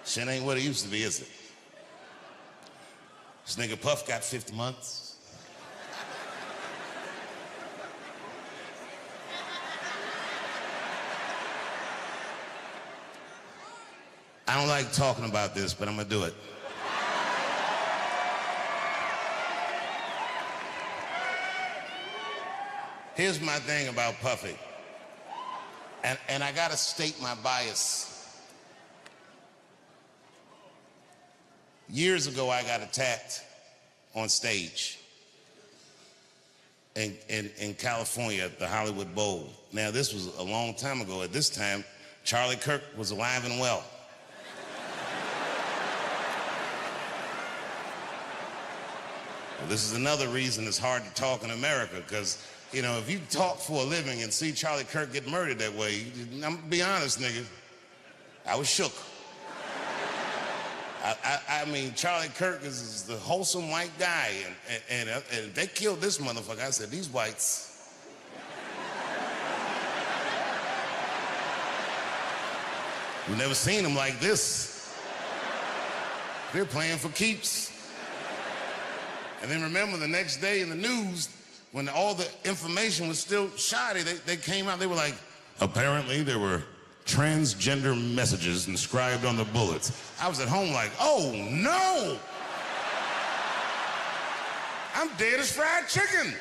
Shit ain't what it used to be, is it? This nigga Puff got 50 months. I don't like talking about this, but I'm gonna do it. Here's my thing about Puffy. And I gotta state my bias. Years ago, I got attacked on stage in California at the Hollywood Bowl. Now, this was a long time ago. At this time, Charlie Kirk was alive and well. Well, this is another reason it's hard to talk in America, because, you know, if you talk for a living and see Charlie Kirk get murdered that way, I'm gonna be honest, nigga, I was shook. I mean, Charlie Kirk is the wholesome white guy, and they killed this motherfucker. I said, these whites. We've never seen them like this. They're playing for keeps. And then remember, the next day in the news, when all the information was still shoddy, they came out, they were like, apparently there were transgender messages inscribed on the bullets. I was at home like, oh no! I'm dead as fried chicken.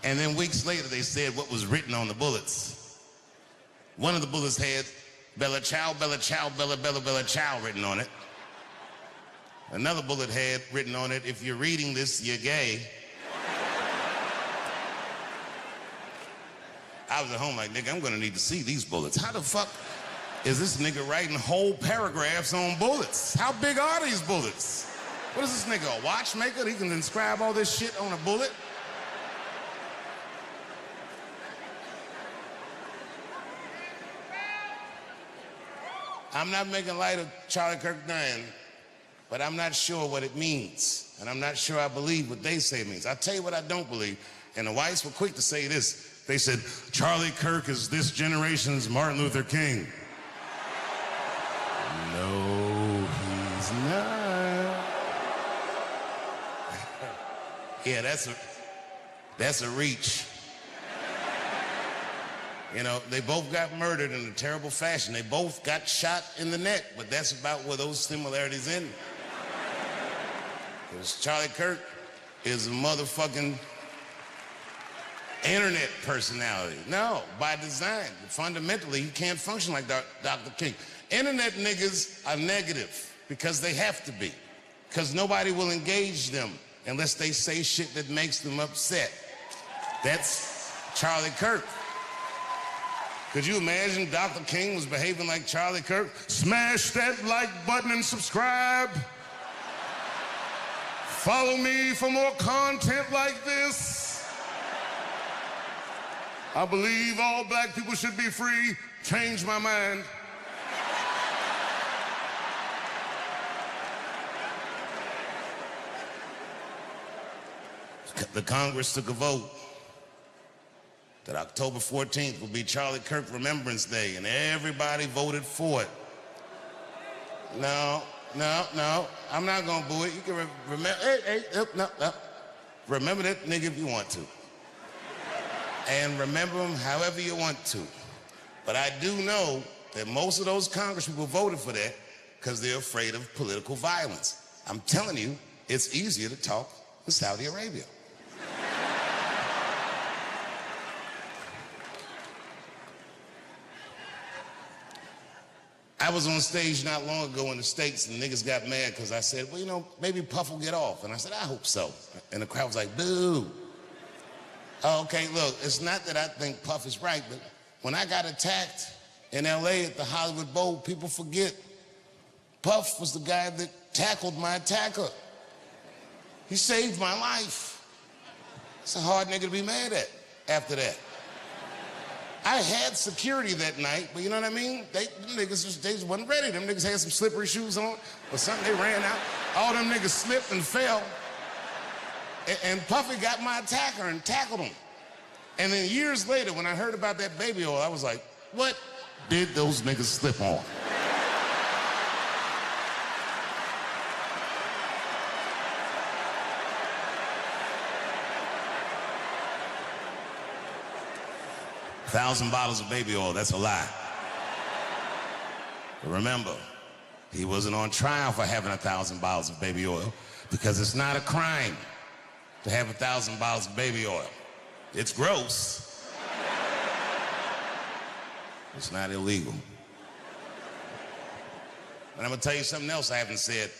And then weeks later, they said what was written on the bullets. One of the bullets had Bella Ciao, Bella Ciao, Bella, Bella, Bella Ciao written on it. Another bullet had written on it, if you're reading this, you're gay. I was at home like, nigga, I'm gonna need to see these bullets. How the fuck is this nigga writing whole paragraphs on bullets? How big are these bullets? What is this nigga, a watchmaker? He can inscribe all this shit on a bullet? I'm not making light of Charlie Kirk dying, but I'm not sure what it means. And I'm not sure I believe what they say it means. I'll tell you what I don't believe. And the whites were quick to say this. They said, Charlie Kirk is this generation's Martin Luther King. No, he's not. Yeah, that's a reach. You know, they both got murdered in a terrible fashion. They both got shot in the neck, but that's about where those similarities end. Because Charlie Kirk is a motherfucking internet personality. No, by design. Fundamentally, he can't function like Dr. King. Internet niggas are negative because they have to be. Because nobody will engage them unless they say shit that makes them upset. That's Charlie Kirk. Could you imagine Dr. King was behaving like Charlie Kirk? Smash that like button and subscribe. Follow me for more content like this. I believe all black people should be free. Change my mind. The Congress took a vote that October 14th will be Charlie Kirk Remembrance Day, and everybody voted for it. No, I'm not gonna boo it. You can remember, no. Remember that nigga if you want to. And remember him however you want to. But I do know that most of those Congress people voted for that because they're afraid of political violence. I'm telling you, it's easier to talk in Saudi Arabia. I was on stage not long ago in the States, and niggas got mad because I said, well, you know, maybe Puff will get off. And I said, I hope so. And the crowd was like, boo. Oh, okay, look, it's not that I think Puff is right, but when I got attacked in LA at the Hollywood Bowl, people forget Puff was the guy that tackled my attacker. He saved my life. It's a hard nigga to be mad at after that. I had security that night, but you know what I mean? Them niggas they just wasn't ready. Them niggas had some slippery shoes on or something. They ran out. All them niggas slipped and fell. And Puffy got my attacker and tackled him. And then years later, when I heard about that baby oil, I was like, what did those niggas slip on? $1,000 bottles of baby oil, that's a lie. But remember, he wasn't on trial for having 1,000 bottles of baby oil because it's not a crime to have 1,000 bottles of baby oil. It's gross. It's not illegal. And I'm gonna tell you something else I haven't said,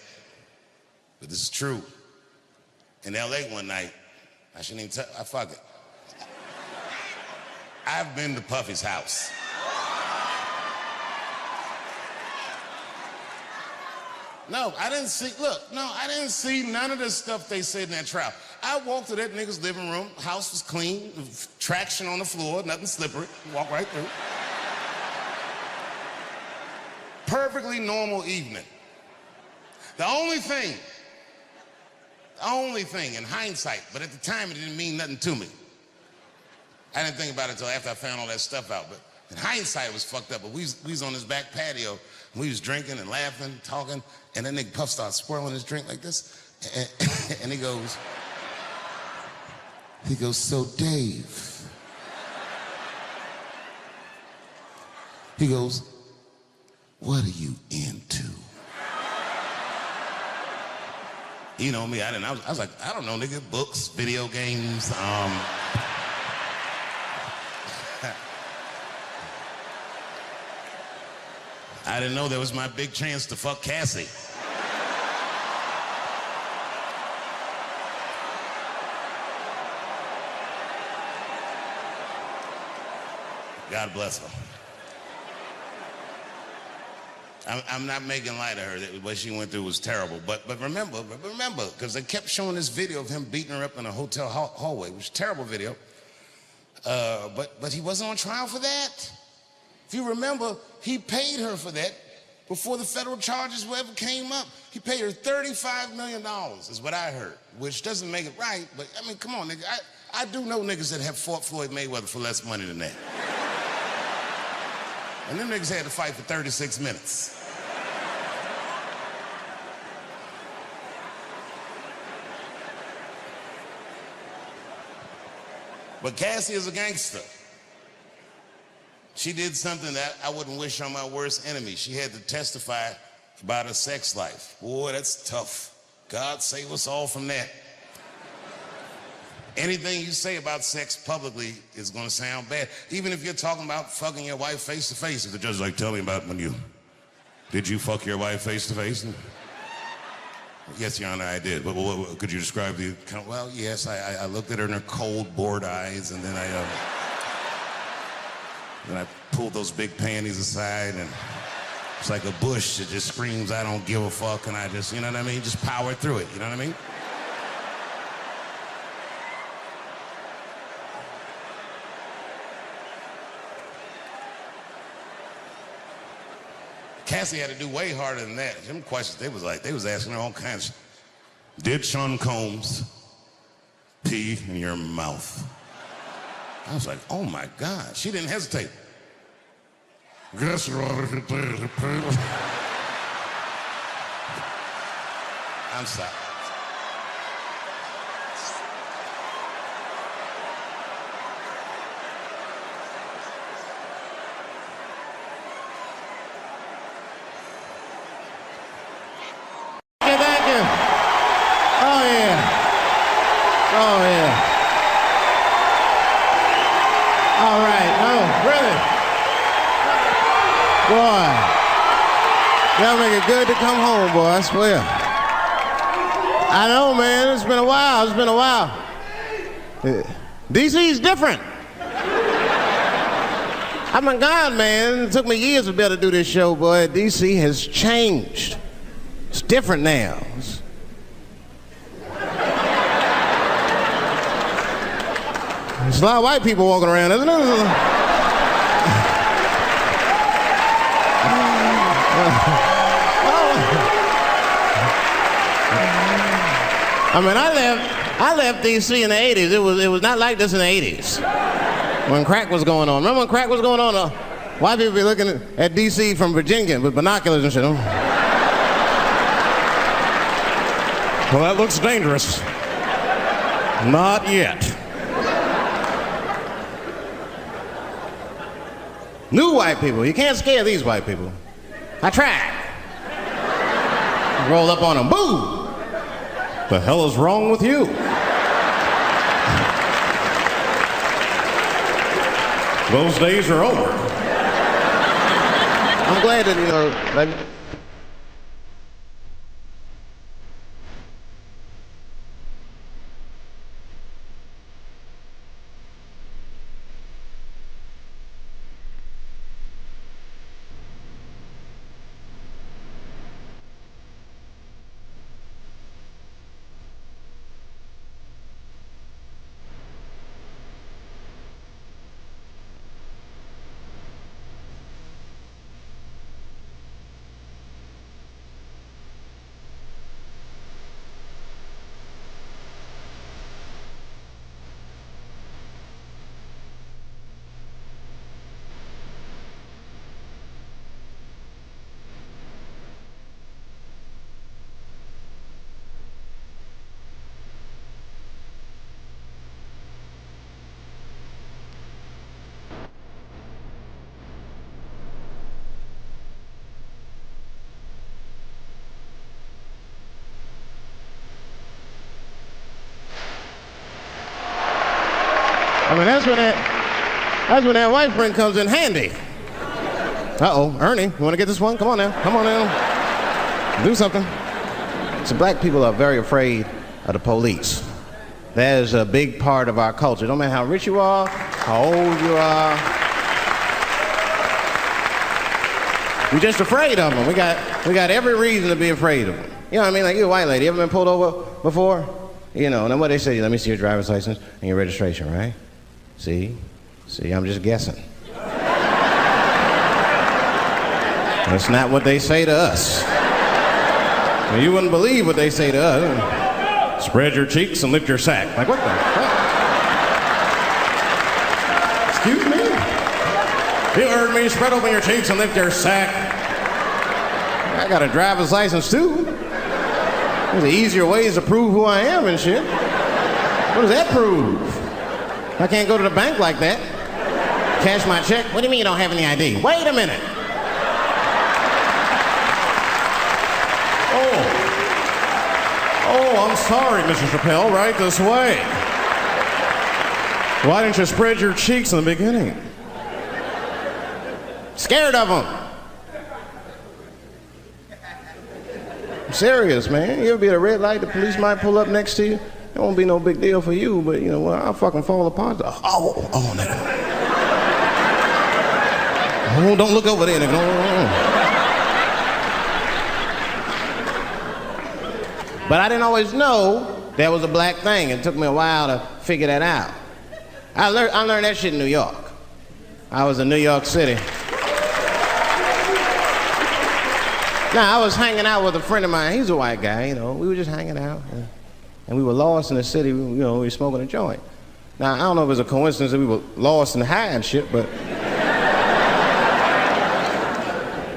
but this is true. In LA one night, I shouldn't even tell, fuck it. I've been to Puffy's house. No, I didn't see none of the stuff they said in that trial. I walked to that nigga's living room, house was clean, traction on the floor, nothing slippery, walk right through. Perfectly normal evening. The only thing, in hindsight, but at the time it didn't mean nothing to me. I didn't think about it until after I found all that stuff out, but in hindsight it was fucked up. But we was on his back patio, and we was drinking and laughing, talking, and then nigga Puff starts swirling his drink like this, and he goes, so Dave, he goes, what are you into? You know me, I was like, I don't know, nigga, books, video games, I didn't know there was my big chance to fuck Cassie. God bless her. I'm not making light of her. What she went through was terrible. But remember, because they kept showing this video of him beating her up in a hotel hallway, which is a terrible video. But he wasn't on trial for that. If you remember, he paid her for that before the federal charges ever came up. He paid her $35 million, is what I heard, which doesn't make it right, but I mean, come on, nigga. I do know niggas that have fought Floyd Mayweather for less money than that. And them niggas had to fight for 36 minutes. But Cassie is a gangster. She did something that I wouldn't wish on my worst enemy. She had to testify about her sex life. Boy, that's tough. God save us all from that. Anything you say about sex publicly is gonna sound bad. Even if you're talking about fucking your wife face to face. If the judge is like, tell me about did you fuck your wife face to face? Yes, Your Honor, I did. But what, could you describe the, well, yes, I looked at her in her cold, bored eyes, and then I pulled those big panties aside, and it's like a bush that just screams, I don't give a fuck, and I just, you know what I mean? Just power through it, you know what I mean? Cassie had to do way harder than that. Them questions, they was asking her all kinds. Did Sean Combs pee in your mouth? I was like, oh my God. She didn't hesitate. Guess I'm sorry. Oh, yeah. All right. Oh, really? Boy. Y'all make it good to come home, boy, I swear. I know, man. It's been a while. DC's different. Oh, my God, man. It took me years to be able to do this show, boy. DC has changed. It's different now. There's a lot of white people walking around, isn't there? I mean, I left DC in the 80s. It was not like this in the 80s. When crack was going on. Remember when crack was going on? White people be looking at D.C. from Virginia with binoculars and shit. Well, that looks dangerous. Not yet. New white people. You can't scare these white people. I tried. Roll up on them. Boo! The hell is wrong with you? Those days are over. I'm glad that, like, that's when that white friend comes in handy. Uh-oh, Ernie, you want to get this one? Come on now. Do something. So black people are very afraid of the police. That is a big part of our culture. Don't matter how rich you are, how old you are. We're just afraid of them. We got every reason to be afraid of them. You know what I mean? Like, you a white lady, you ever been pulled over before? You know, and then what they say, let me see your driver's license and your registration, right? See, I'm just guessing. That's not what they say to us. Well, you wouldn't believe what they say to us. Spread your cheeks and lift your sack. Like, what the fuck? Excuse me? You heard me. Spread open your cheeks and lift your sack. I got a driver's license, too. There's easier ways to prove who I am and shit. What does that prove? I can't go to the bank like that. Cash my check. What do you mean you don't have any ID? Wait a minute. Oh, I'm sorry, Mr. Chappelle. Right this way. Why didn't you spread your cheeks in the beginning? Scared of them. I'm serious, man. You ever be at a red light, the police might pull up next to you. It won't be no big deal for you, but you know what? I'll fucking fall apart. Oh, nigga. Oh, don't look over there, nigga. No. But I didn't always know that was a black thing. It took me a while to figure that out. I learned that shit in New York. I was in New York City. Now, I was hanging out with a friend of mine. He's a white guy, you know. We were just hanging out. And we were lost in the city, you know, we were smoking a joint. Now, I don't know if it was a coincidence that we were lost and high and shit, but...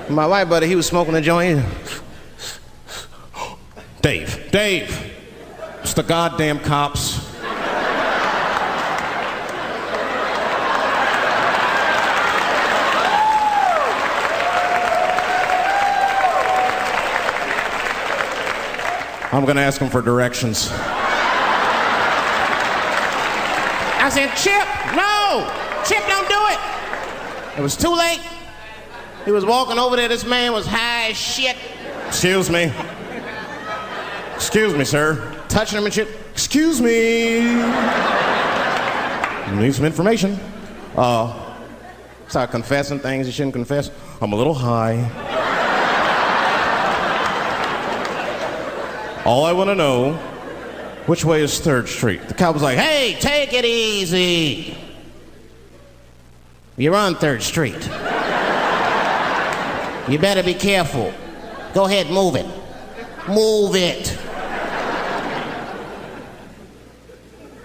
my white buddy, he was smoking a joint. Dave, it's the goddamn cops. I'm gonna ask him for directions. I said, Chip, no! Chip, don't do it! It was too late. He was walking over there, this man was high as shit. Excuse me, sir. Touching him and shit. Excuse me. You need some information. Start confessing things you shouldn't confess. I'm a little high. All I want to know, which way is 3rd Street? The cop was like, hey, take it easy. You're on 3rd Street. You better be careful. Go ahead, move it. Move it.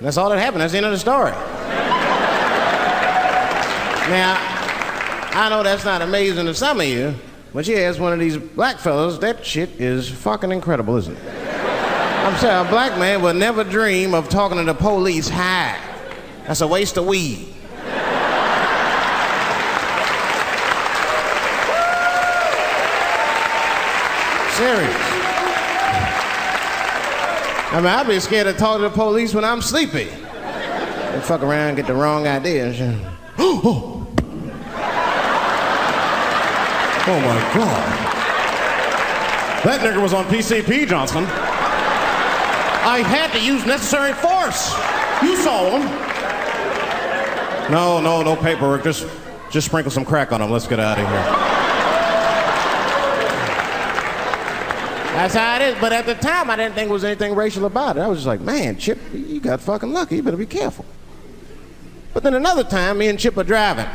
That's all that happened. That's the end of the story. Now, I know that's not amazing to some of you, but you ask one of these black fellas, that shit is fucking incredible, isn't it? I'm saying a black man would never dream of talking to the police high. That's a waste of weed. Serious. I mean, I'd be scared to talk to the police when I'm sleepy. They fuck around and get the wrong idea and shit. Oh my God. That nigger was on PCP, Johnson. I had to use necessary force. You saw him. No paperwork. Just sprinkle some crack on him. Let's get out of here. That's how it is. But at the time, I didn't think there was anything racial about it. I was just like, man, Chip, you got fucking lucky. You better be careful. But then another time, me and Chip are driving.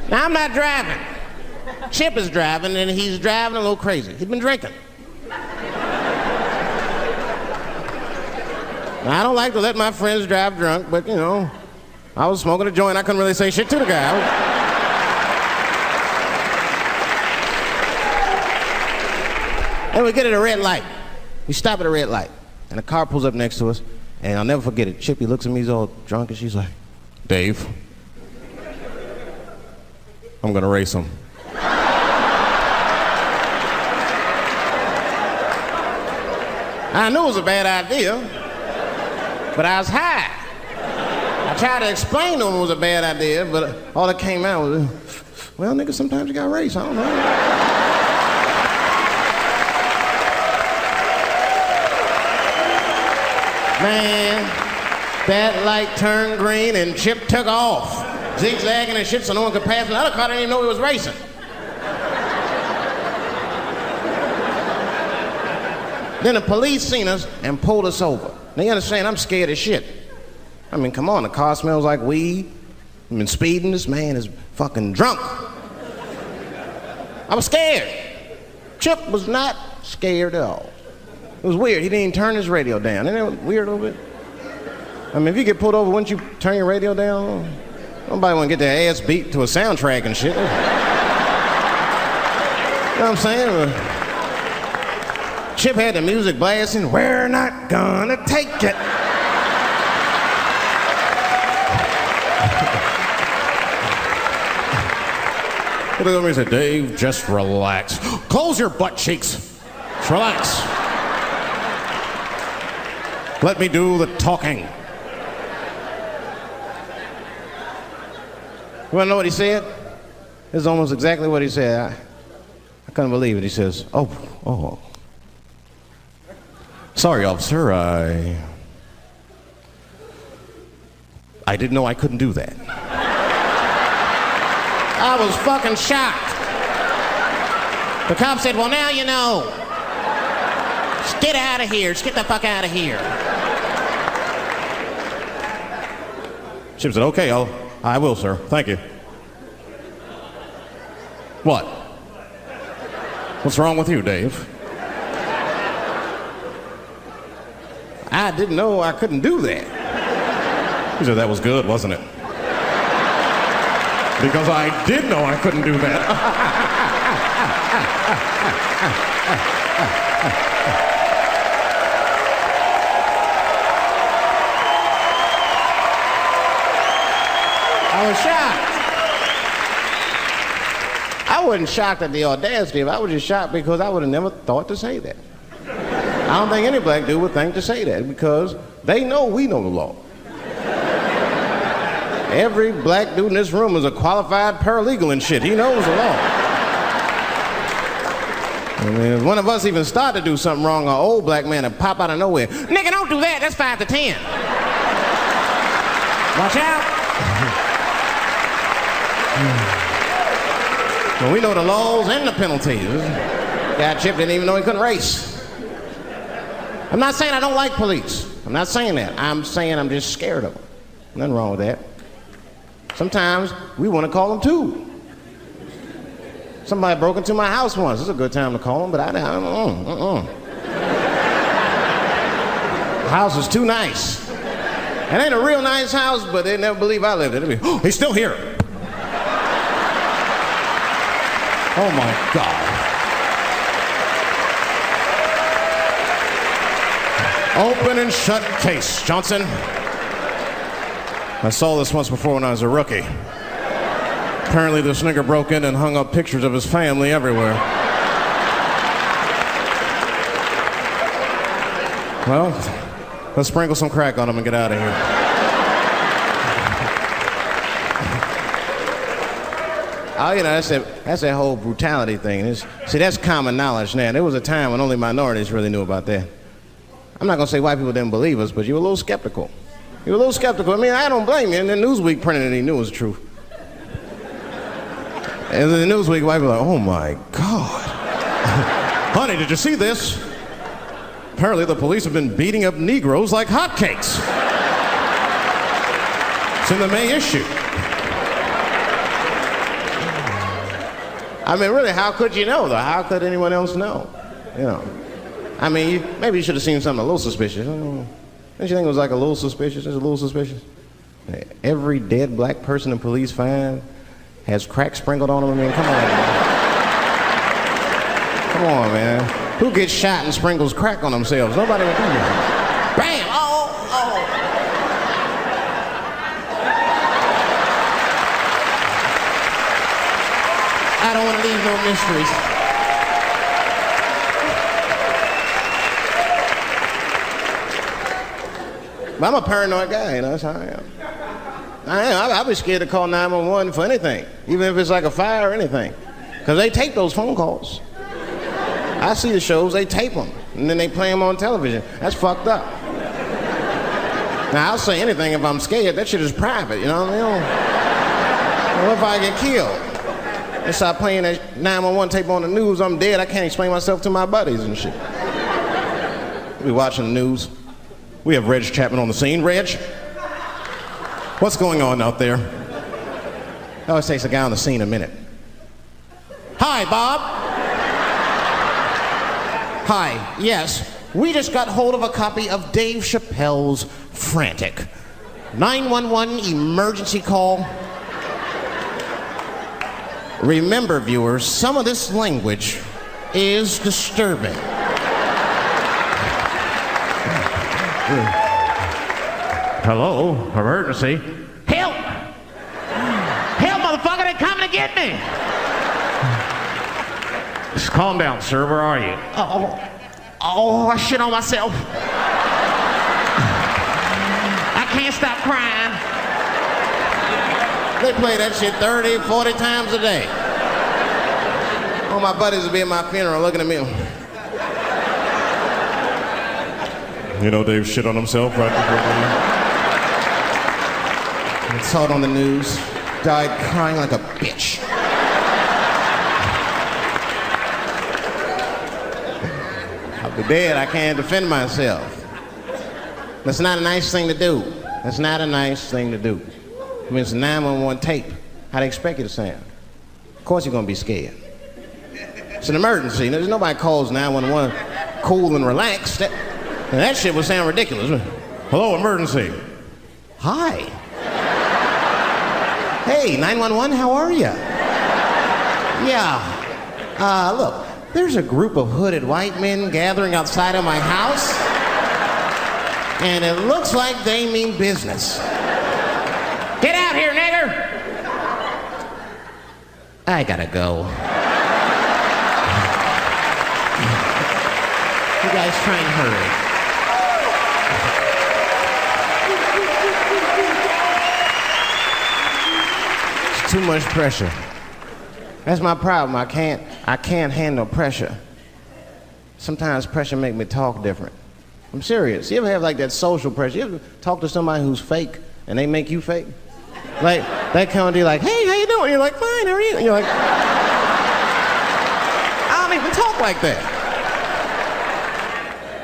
Now, I'm not driving. Chip is driving, and he's driving a little crazy. He's been drinking. Now, I don't like to let my friends drive drunk, but, you know, I was smoking a joint. I couldn't really say shit to the guy. And we get at a red light. We stop at a red light, and a car pulls up next to us, and I'll never forget it. Chippy looks at me, he's all drunk, and she's like, Dave, I'm gonna race him. I knew it was a bad idea, but I was high. I tried to explain to him it was a bad idea, but all that came out was, well, nigga, sometimes you gotta race, I don't know. Man, that light turned green and Chip took off, zigzagging and shit so no one could pass. The other car didn't even know he was racing. Then the police seen us and pulled us over. Now you understand, I'm scared as shit. I mean, come on, the car smells like weed. I've been speeding, this man is fucking drunk. I was scared. Chip was not scared at all. It was weird. He didn't even turn his radio down. Isn't that weird a little bit? I mean, if you get pulled over, wouldn't you turn your radio down? Nobody want to get their ass beat to a soundtrack and shit. You know what I'm saying? Chip had the music blasting. We're not gonna take it. He looked at me and said, Dave, just relax. Close your butt cheeks. Just relax. Let me do the talking. You want to know what he said? This is almost exactly what he said. I couldn't believe it. He says, oh. Sorry, officer, I didn't know I couldn't do that. I was fucking shocked. The cop said, well, now you know. Just get out of here. Just get the fuck out of here. Chip said, okay, I will, sir. Thank you. What? What's wrong with you, Dave? I didn't know I couldn't do that. He said, that was good, wasn't it? Because I did know I couldn't do that. I was shocked. I wasn't shocked at the audacity of it. I was just shocked because I would have never thought to say that. I don't think any black dude would think to say that because they know we know the law. Every black dude in this room is a qualified paralegal and shit. He knows the law. I mean, if one of us even start to do something wrong, an old black man would pop out of nowhere. Nigga, don't do that. That's 5 to 10. Watch out. Well, we know the laws and the penalties. Guy Chip didn't even know he couldn't race. I'm not saying I don't like police. I'm not saying that. I'm saying I'm just scared of them. Nothing wrong with that. Sometimes we want to call them too. Somebody broke into my house once. It's a good time to call them, but I don't. The house is too nice. It ain't a real nice house, but they never believe I lived in it. They'll be, oh, he's still here. Oh my God. Open and shut case, Johnson. I saw this once before when I was a rookie. Apparently this nigger broke in and hung up pictures of his family everywhere. Well, let's sprinkle some crack on him and get out of here. Oh, you know, that's that whole brutality thing. See, that's common knowledge now. There was a time when only minorities really knew about that. I'm not going to say white people didn't believe us, but you were a little skeptical. You were a little skeptical. I mean, I don't blame you. And then Newsweek printed it, he knew it was true. And then the Newsweek, white people were like, oh my God. Honey, did you see this? Apparently the police have been beating up Negroes like hotcakes. It's in the May issue. I mean, really, how could you know, though? How could anyone else know? You know. I mean, maybe you should have seen something a little suspicious. Don't you think it was like a little suspicious? It's a little suspicious. Every dead black person the police find has crack sprinkled on them. I mean, come on, man. Come on, man. Who gets shot and sprinkles crack on themselves? Nobody would do that. Bam! Oh, oh. I don't want to leave no mysteries. But I'm a paranoid guy, you know, that's how I am. I'd be scared to call 911 for anything, even if it's like a fire or anything. Because they tape those phone calls. I see the shows, they tape them, and then they play them on television. That's fucked up. Now, I'll say anything if I'm scared. That shit is private, you know what I mean? What if I get killed? They start playing that 911 tape on the news, I'm dead, I can't explain myself to my buddies and shit. We watching the news. We have Reg Chapman on the scene. Reg, what's going on out there? It always takes a guy on the scene a minute. Hi, Bob. Hi, yes, we just got hold of a copy of Dave Chappelle's Frantic. 911 emergency call. Remember, viewers, some of this language is disturbing. Hello, emergency. Help! Help, motherfucker, they're coming to get me! Just calm down, sir, where are you? Oh, I shit on myself. I can't stop crying. They play that shit 30, 40 times a day. All my buddies will be at my funeral looking at me. You know, Dave shit on himself right before I saw it on the news. Died crying like a bitch. I'll be dead. I can't defend myself. That's not a nice thing to do. That's not a nice thing to do. I mean, it's a 911 tape. How they expect you to sound? Of course you're gonna be scared. It's an emergency. There's nobody calls 911 cool and relaxed. That shit would sound ridiculous. Hello, emergency. Hi. Hey, 911, how are you? Yeah. Look, there's a group of hooded white men gathering outside of my house, and it looks like they mean business. Get out here, nigger! I gotta go. You guys try and hurry. Too much pressure. That's my problem. I can't handle pressure. Sometimes pressure make me talk different. I'm serious. You ever have like that social pressure? You ever talk to somebody who's fake and they make you fake? Like they come to you like, hey, how you doing? You're like, fine, how are you? And you're like, I don't even talk like that.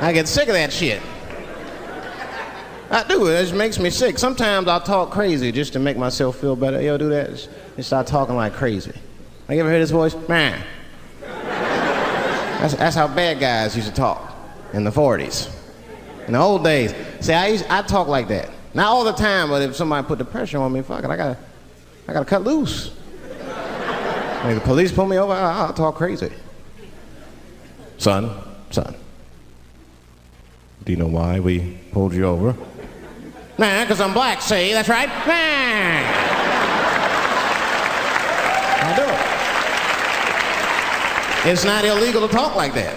I get sick of that shit. I do. It just makes me sick. Sometimes I'll talk crazy just to make myself feel better. You ever do that? Just start talking like crazy. Like, you ever hear this voice? Man. That's how bad guys used to talk in the 40s. In the old days. See, I talk like that. Not all the time, but if somebody put the pressure on me, fuck it, I gotta cut loose. If the police pull me over, I'll talk crazy. Son, do you know why we pulled you over? Nah, because I'm black, see, that's right. Nah. I do it. It's not illegal to talk like that.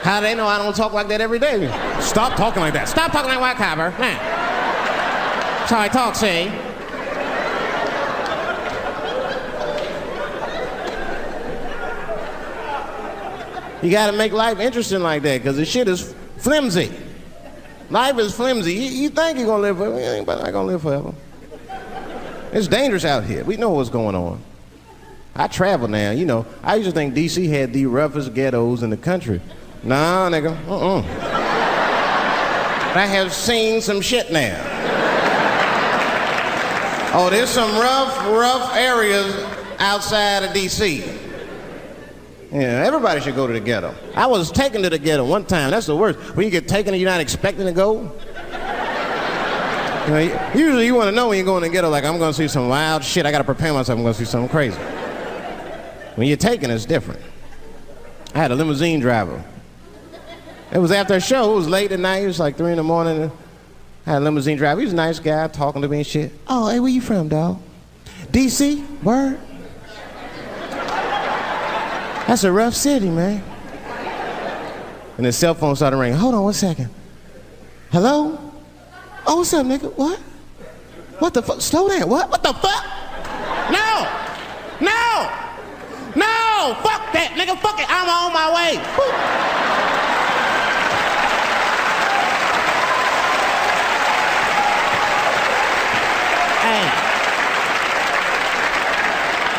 How do they know I don't talk like that every day? Stop talking like that. Stop talking like white copper. Nah. That's how I talk, see? You gotta make life interesting like that, because the shit is flimsy. Life is flimsy. You think you're gonna live forever, you ain't not gonna live forever. It's dangerous out here. We know what's going on. I travel now, you know. I used to think DC had the roughest ghettos in the country. Nah, nigga, I have seen some shit now. Oh, there's some rough areas outside of DC. Yeah, everybody should go to the ghetto. I was taken to the ghetto one time. That's the worst. When you get taken and you're not expecting to go. You know, usually you want to know when you go in the ghetto, like, I'm going to see some wild shit. I got to prepare myself. I'm going to see something crazy. When you're taken, it's different. I had a limousine driver. It was after a show. It was late at night. It was like 3 in the morning. I had a limousine driver. He was a nice guy talking to me and shit. Oh, hey, where you from, dog? DC? Word? That's a rough city, man. And his cell phone started ringing. Hold on 1 second. Hello? Oh, what's up, nigga? What? What the fuck? Slow down. What? What the fuck? No! Fuck that, nigga. Fuck it. I'm on my way. Woo. Hey.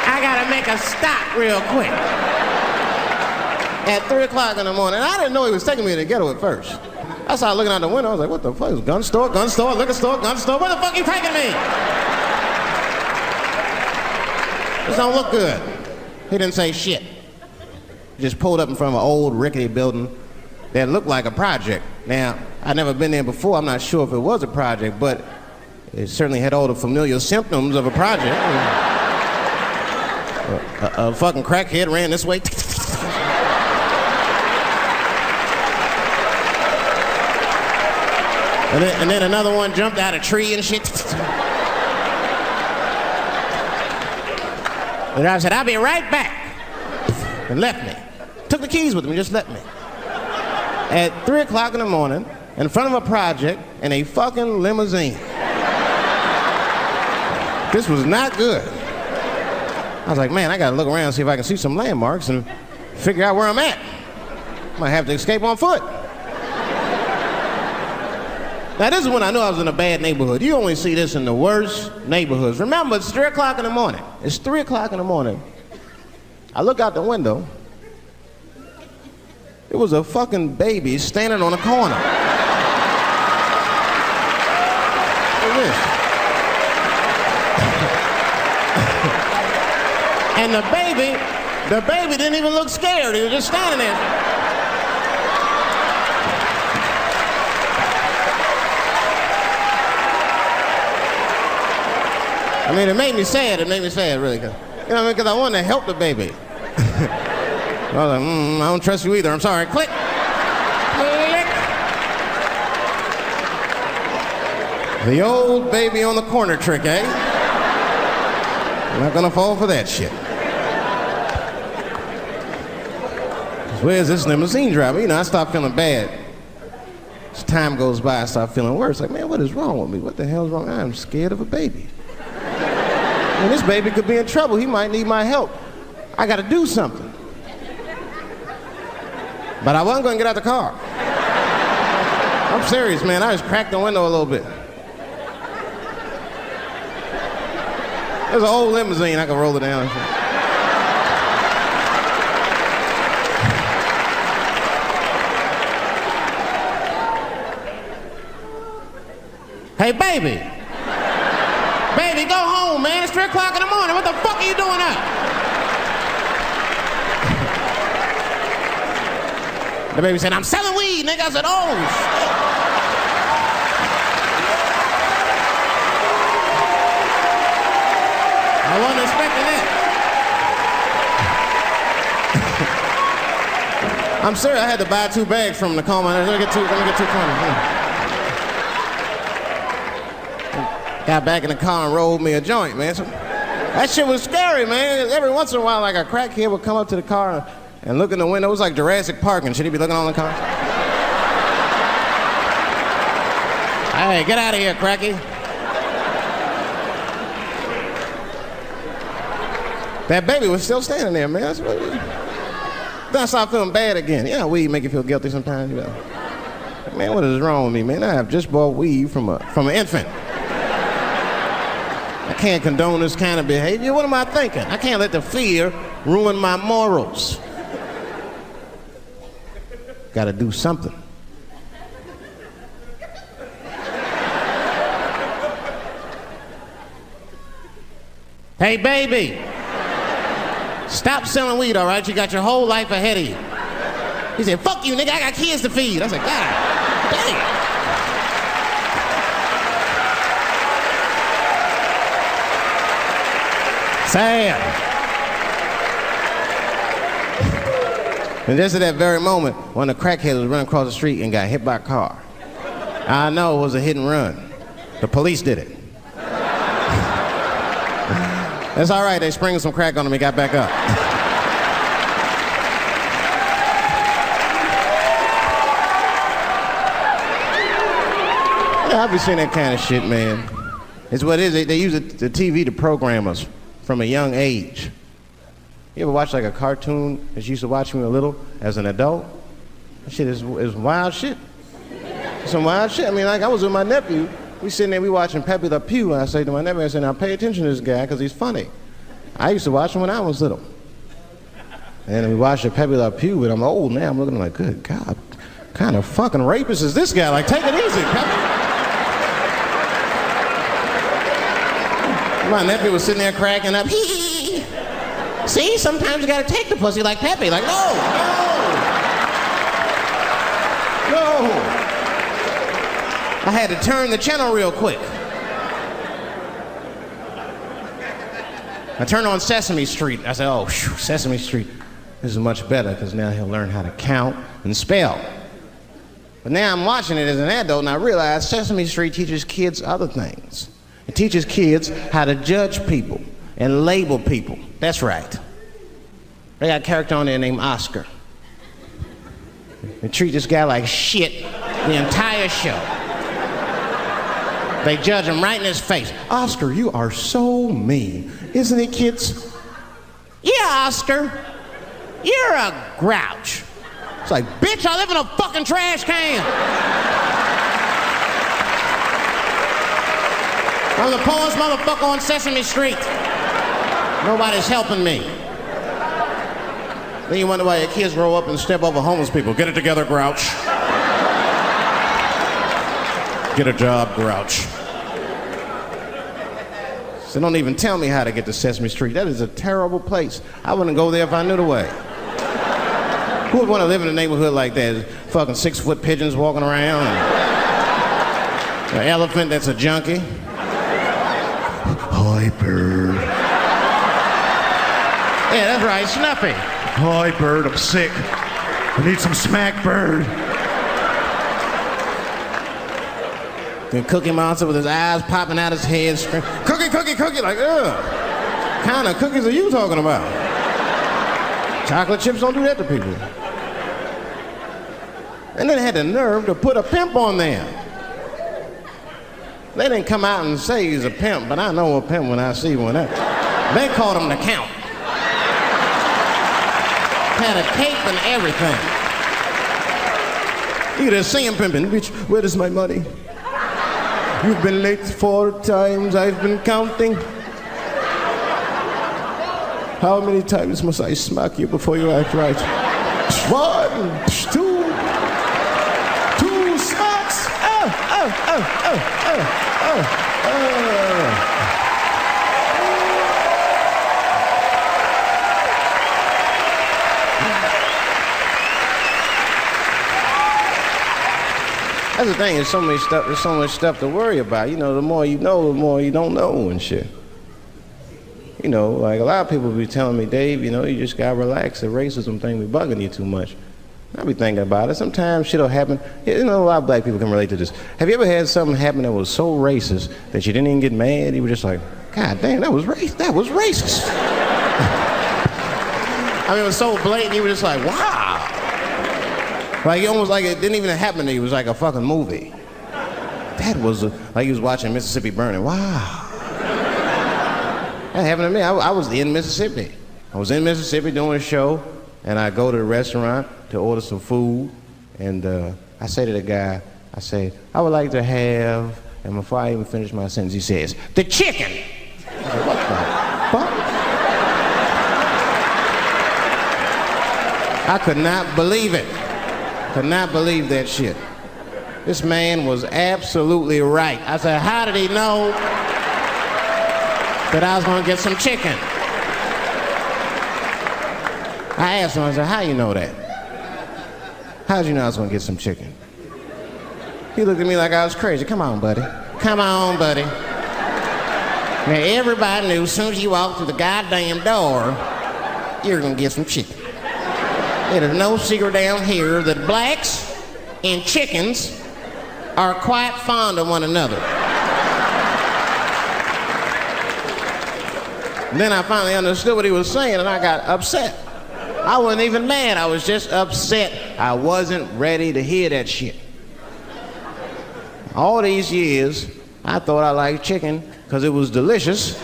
I gotta make a stop real quick. At 3 o'clock in the morning. I didn't know he was taking me to the ghetto at first. I started looking out the window. I was like, what the fuck? Gun store, liquor store, gun store. Where the fuck are you taking me? This don't look good. He didn't say shit. He just pulled up in front of an old rickety building that looked like a project. Now, I'd never been there before. I'm not sure if it was a project, but it certainly had all the familiar symptoms of a project. A fucking crackhead ran this way. And then another one jumped out of a tree and shit. The driver said, I'll be right back. And left me. Took the keys with him and just left me. At 3 o'clock in the morning, in front of a project, in a fucking limousine. This was not good. I was like, man, I gotta look around and see if I can see some landmarks and figure out where I'm at. Might have to escape on foot. Now, this is when I knew I was in a bad neighborhood. You only see this in the worst neighborhoods. Remember, it's 3 o'clock in the morning. It's 3 o'clock in the morning. I look out the window. It was a fucking baby standing on a corner. Look at this. And the baby didn't even look scared. He was just standing there. I mean, it made me sad, really. You know what I mean? Because I wanted to help the baby. I was like, I don't trust you either, I'm sorry. Click. Click. The old baby on the corner trick, eh? I'm not gonna fall for that shit. Where's this limousine driver? You know, I stopped feeling bad. As time goes by, I start feeling worse. Like, man, what is wrong with me? What the hell's wrong? I'm scared of a baby. And this baby could be in trouble. He might need my help. I gotta do something. But I wasn't gonna get out the car. I'm serious, man. I just cracked the window a little bit. There's an old limousine. I could roll it down. Hey, baby. Baby, go home, man. It's 3 o'clock in the morning. What the fuck are you doing up? The baby said, I'm selling weed, nigga. I said, oh, shit. than that. I'm serious. I had to buy 2 bags from him to calm my nerves. Let me get 2 Got back in the car and rolled me a joint, man. So, that shit was scary, man. Every once in a while, like a crackhead would come up to the car and look in the window. It was like Jurassic Park and shit. He'd be looking on the car. Hey, get out of here, cracky. That baby was still standing there, man. That's what Then I started feeling bad again. Yeah, weed make you feel guilty sometimes, you know. Man, what is wrong with me, man? I have just bought weed from an infant. I can't condone this kind of behavior. What am I thinking? I can't let the fear ruin my morals. Gotta do something. Hey, baby. Stop selling weed, all right? You got your whole life ahead of you. He said, fuck you, nigga, I got kids to feed. I said, God damn. Sad. And just at that very moment, one of the crackheads was running across the street and got hit by a car. I know it was a hit and run. The police did it. That's all right, they sprinkled some crack on him and got back up. Yeah, I've been seeing that kind of shit, man. It's what it is. They use the TV to program us from a young age. You ever watch like a cartoon that you used to watch when you were little as an adult? That shit is wild shit. Some wild shit. I mean, like I was with my nephew. We sitting there, we watching Pepe Le Pew, and I say to my nephew, I said, now pay attention to this guy, because he's funny. I used to watch him when I was little. And we watched Pepe Le Pew, but I'm old now. I'm looking like, good God, what kind of fucking rapist is this guy? Like, take it easy, Pepe. My nephew was sitting there cracking up. See, sometimes you gotta take the pussy like Pepe. Like, no. I had to turn the channel real quick. I turned on Sesame Street. I said, oh, Sesame Street. This is much better because now he'll learn how to count and spell. But now I'm watching it as an adult and I realize Sesame Street teaches kids other things. It teaches kids how to judge people and label people. That's right. They got a character on there named Oscar. They treat this guy like shit the entire show. They judge him right in his face. Oscar, you are so mean. Isn't it, kids? Yeah, Oscar. You're a grouch. It's like, bitch, I live in a fucking trash can. I'm the poorest motherfucker on Sesame Street. Nobody's helping me. Then you wonder why your kids grow up and step over homeless people. Get it together, grouch. Get a job, grouch. So don't even tell me how to get to Sesame Street. That is a terrible place. I wouldn't go there if I knew the way. Who would want to live in a neighborhood like that? Fucking 6-foot pigeons walking around. And an elephant that's a junkie. Hi, bird. Yeah, that's right, Snuffy. Hi, bird, I'm sick. I need some smack, bird. The Cookie Monster with his eyes popping out his head, cookie, cookie, cookie, like, ugh. What kind of cookies are you talking about? Chocolate chips don't do that to people. And then they had the nerve to put a pimp on there. They didn't come out and say he's a pimp, but I know a pimp when I see one. They called him the Count. Had a cape and everything. You could just see him pimping. Bitch, where is my money? You've been late 4 times, I've been counting. How many times must I smack you before you act right? 1, 2 smacks. Oh. That's the thing, there's so much stuff to worry about. You know, the more you know, the more you don't know and shit. you know, like a lot of people be telling me, Dave, you know, you just gotta relax. The racism thing be bugging you too much. I be thinking about it. Sometimes shit'll happen. You know, a lot of black people can relate to this. Have you ever had something happen that was so racist that you didn't even get mad? You were just like, God damn, that was racist. I mean, it was so blatant, you were just like, wow. Like, almost like it didn't even happen to you. It was like a fucking movie. That was like you was watching Mississippi Burning. Wow. That happened to me. I was in Mississippi. I was in Mississippi doing a show, and I go to the restaurant to order some food, and I say to the guy, I say, I would like to have, and before I even finish my sentence, he says, the chicken. I said, what the fuck? I could not believe it. Could not believe that shit. This man was absolutely right. I said, how did he know that I was gonna get some chicken? I asked him, I said, how you know that? How'd you know I was gonna get some chicken? He looked at me like I was crazy. Come on, buddy. Come on, buddy. Now, everybody knew as soon as you walked through the goddamn door, you're gonna get some chicken. There's no secret down here that blacks and chickens are quite fond of one another. And then I finally understood what he was saying, and I got upset. I wasn't even mad, I was just upset. I wasn't ready to hear that shit. All these years, I thought I liked chicken because it was delicious.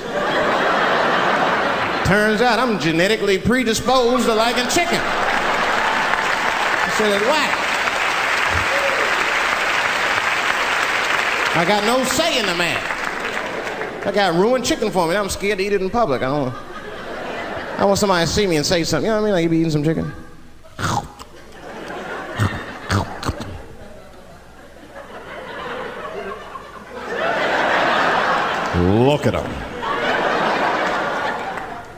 Turns out I'm genetically predisposed to liking chicken. I said, it's whack. I got no say in the matter. I got ruined chicken for me. I'm scared to eat it in public. I want somebody to see me and say something. You know what I mean? Like, you be eating some chicken? Look at him.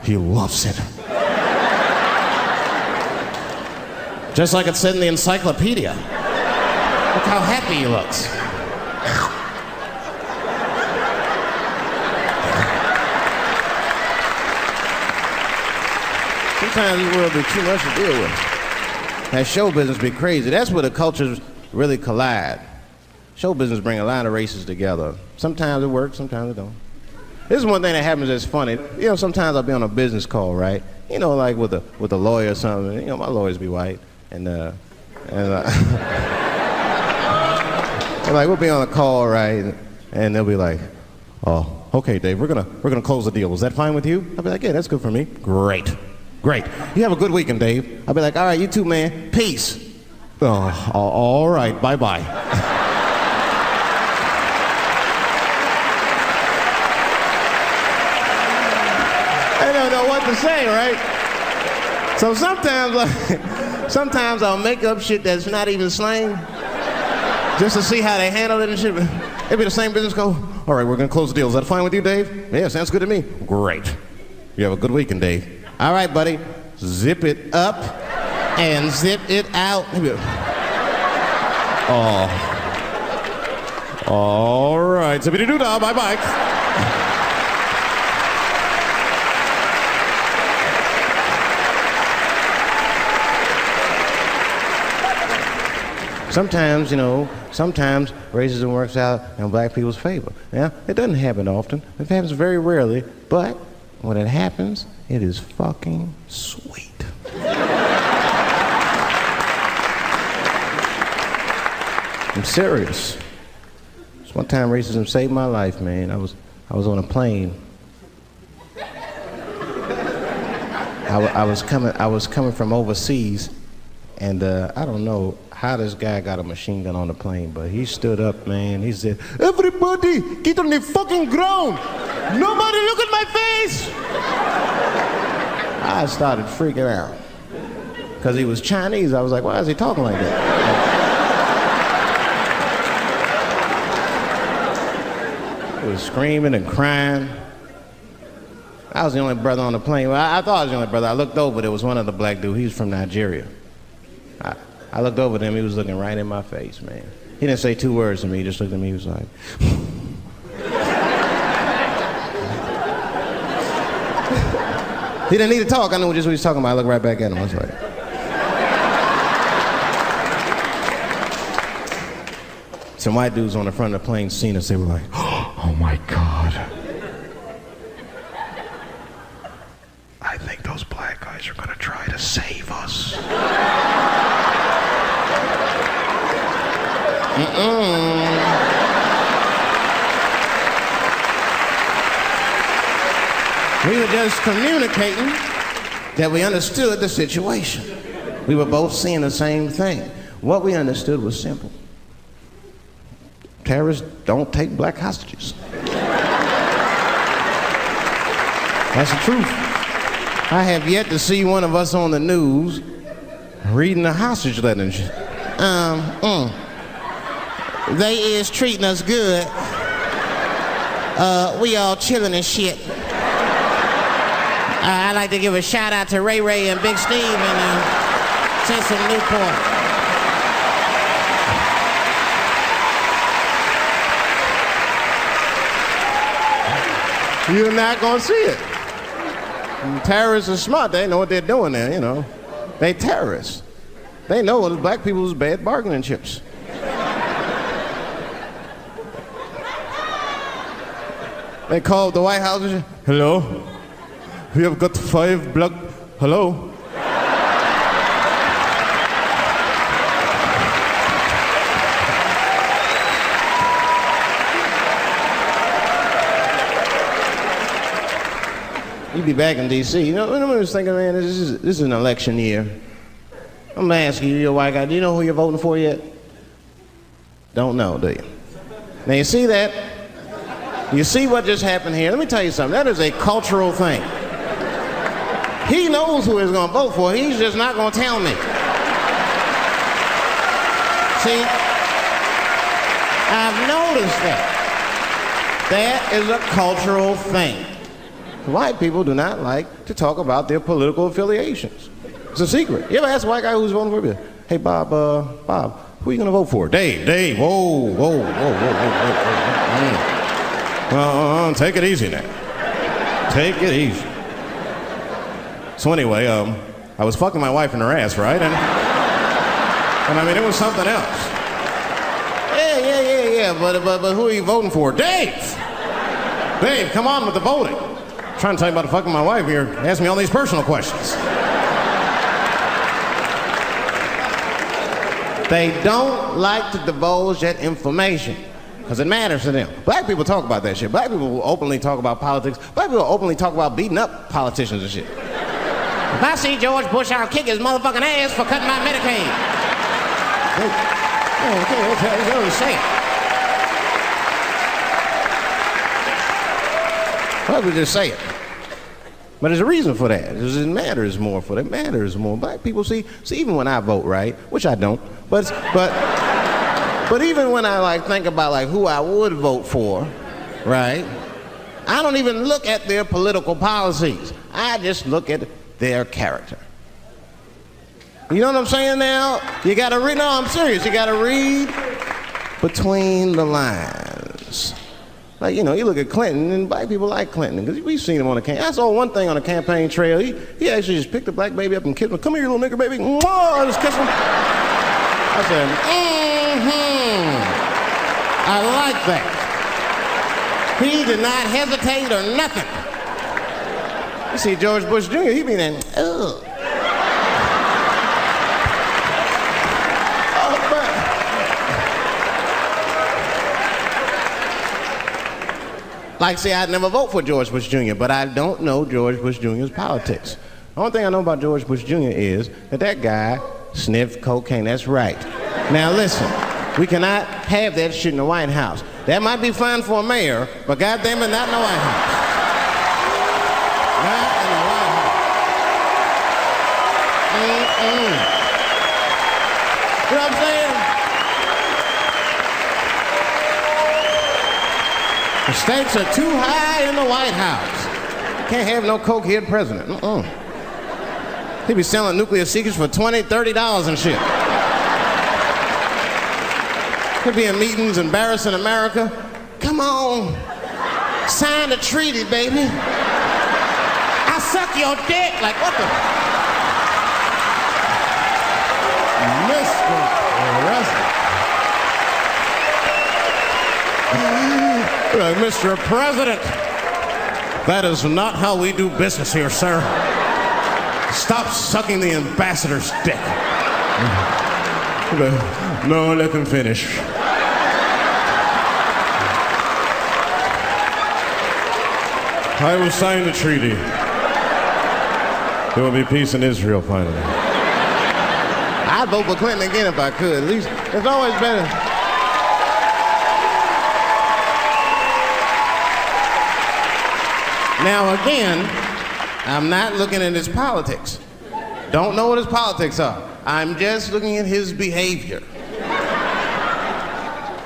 He loves it. Just like it said in the encyclopedia. Look how happy he looks. Sometimes this world be too much to deal with. That show business be crazy. That's where the cultures really collide. Show business bring a lot of races together. Sometimes it works, sometimes it don't. This is one thing that happens that's funny. You know, sometimes I'll be on a business call, right? You know, like with a lawyer or something. You know, my lawyers be white, and like we'll be on a call, right? And they'll be like, "Oh, okay, Dave, we're gonna close the deal. Is that fine with you?" I'll be like, "Yeah, that's good for me." Great. You have a good weekend, Dave. I'll be like, "All right, you too, man. Peace." Oh, all right, bye-bye. I don't know what to say, right? So sometimes I'll make up shit that's not even slang, just to see how they handle it and shit. It'll be the same business go, "All right, we're gonna close the deal. Is that fine with you, Dave?" "Yeah, sounds good to me." "Great. You have a good weekend, Dave." "All right, buddy. Zip it up and zip it out." Oh. All right. Zippity-doo-dah. Bye-bye. Sometimes, you know, racism works out in black people's favor. Yeah, it doesn't happen often. It happens very rarely, but when it happens, it is fucking sweet. I'm serious. This one time racism saved my life, man. I was on a plane. I was coming from overseas, and I don't know how this guy got a machine gun on the plane, but he stood up, man. He said, "Everybody, get on the fucking ground. Nobody look at my face." I started freaking out. Because he was Chinese. I was like, why is he talking like that? He was screaming and crying. I was the only brother on the plane. Well, I thought I was the only brother. I looked over, there was one other black dude. He was from Nigeria. I looked over at him, he was looking right in my face, man. He didn't say 2 words to me, he just looked at me, he was like... He didn't need to talk. I knew just what he was talking about. I looked right back at him. I was like... Some white dudes on the front of the plane seen us. They were like, oh my God. I think those black guys are gonna try to save us. We were just communicating that we understood the situation. We were both seeing the same thing. What we understood was simple. Terrorists don't take black hostages. That's the truth. I have yet to see one of us on the news reading a hostage letter and shit. They is treating us good. We all chilling and shit. I'd like to give a shout out to Ray Ray and Big Steve and send some Newport. You're not gonna see it. And terrorists are smart. They know what they're doing there, you know. They terrorists. They know the black people's bad bargaining chips. They called the White House and said, hello? We have got 5 black... Hello? You'd be back in D.C. You know, I was thinking, man, this is an election year. I'm gonna ask you, you're a white guy, do you know who you're voting for yet? Don't know, do you? Now you see that? You see what just happened here? Let me tell you something, that is a cultural thing. He knows who he's gonna vote for, he's just not gonna tell me. See? I've noticed that. That is a cultural thing. White people do not like to talk about their political affiliations. It's a secret. You ever ask a white guy who's voting for you? Hey, Bob, who are you gonna vote for? Dave, whoa. Take it easy now. Take it easy. So anyway, I was fucking my wife in her ass, right? And I mean, it was something else. Yeah, but who are you voting for? Dave, come on with the voting. I'm trying to tell you about fucking my wife here. Ask me all these personal questions. They don't like to divulge that information because it matters to them. Black people talk about that shit. Black people will openly talk about politics. Black people will openly talk about beating up politicians and shit. If I see George Bush, I'll kick his motherfucking ass for cutting my Medicaid. Okay, you say it. Why would we just say it? But there's a reason for that. It matters more for them. It matters more. Black people see even when I vote, right? Which I don't. But even when I think about who I would vote for, right? I don't even look at their political policies. I just look at their character. You know what I'm saying now? You gotta read, no, I'm serious. You gotta read between the lines. You look at Clinton, and black people like Clinton, because we've seen him on the campaign. I saw one thing on the campaign trail. He actually just picked a black baby up and kissed him. Come here, you little nigger baby. Mwah! Just kiss him. I said, I like that. He did not hesitate or nothing. You see George Bush Jr., he be there, ugh. I'd never vote for George Bush Jr., but I don't know George Bush Jr.'s politics. The only thing I know about George Bush Jr. is that guy sniffed cocaine. That's right. Now listen, we cannot have that shit in the White House. That might be fine for a mayor, but goddamn it, not in the White House. Not in the White House. You know what I'm saying? The stakes are too high in the White House. You can't have no cokehead president. He be selling nuclear secrets for $20, $30 and shit. He'll be in meetings embarrassing America. Come on, sign the treaty, baby. I suck your dick. Like, what the? Mr. President. Like, Mr. President, that is not how we do business here, sir. Stop sucking the ambassador's dick. No, let them finish. I will sign the treaty. There will be peace in Israel finally. I'd vote for Clinton again if I could. At least it's always better. Now again, I'm not looking at his politics. Don't know what his politics are. I'm just looking at his behavior.